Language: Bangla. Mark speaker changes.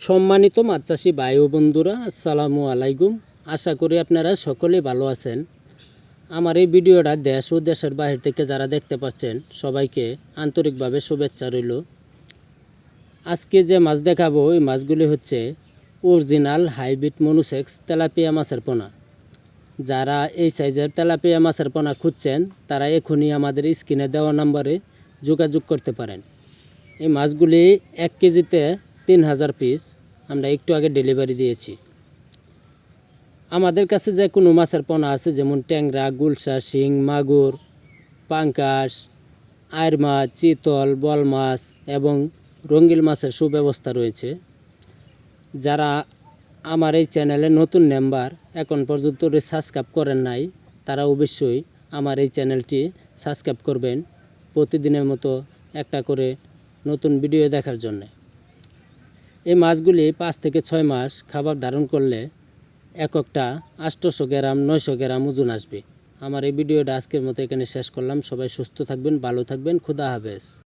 Speaker 1: সম্মানিত মাছ চাষি ভাই ও বন্ধুরা, আসসালামু আলাইকুম। আশা করি আপনারা সকলেই ভালো আছেন। আমার এই ভিডিওটা দেশ ও দেশের বাইরে থেকে যারা দেখতে পাচ্ছেন সবাইকে আন্তরিকভাবে শুভেচ্ছা রইল। আজকে যে মাছ দেখাবো এই মাছগুলি হচ্ছে অরিজিনাল হাইব্রিড মনুসেক্স তেলাপিয়া মাছের পোনা। যারা এই সাইজের তেলাপিয়া মাছের পোনা খুঁজছেন তারা এখনই আমাদের স্ক্রিনে দেওয়া নম্বরে যোগাযোগ করতে পারেন। এই মাছগুলি 1 কেজিতে 3000 পিস আমরা একটু আগে ডেলিভারি দিয়েছি। আমাদের কাছে যে কোনো মাছের পোনা আছে, যেমন ট্যাংরা, গুলশা, শিং, মাগুর, পাঙ্কাশ, আয়ের মাছ, চিতল, বল মাছ এবং রঙ্গিল মাছের সুব্যবস্থা রয়েছে। যারা আমার এই চ্যানেলে নতুন মেম্বার এখন পর্যন্ত সাবস্ক্রাইব করেন নাই, তারা অবশ্যই আমার এই চ্যানেলটি সাবস্ক্রাইব করবেন প্রতিদিনের মতো একটা করে নতুন ভিডিও দেখার জন্য। এই মাছগুলি 5 থেকে 6 মাস খাবার ধারণ করলে একটা 800 গ্রাম 900 গ্রাম ওজন আসবে। আমার এই ভিডিওটা আজকের মতো এখানে শেষ করলাম। সবাই সুস্থ থাকবেন, ভালো থাকবেন। খুদা হাফেজ।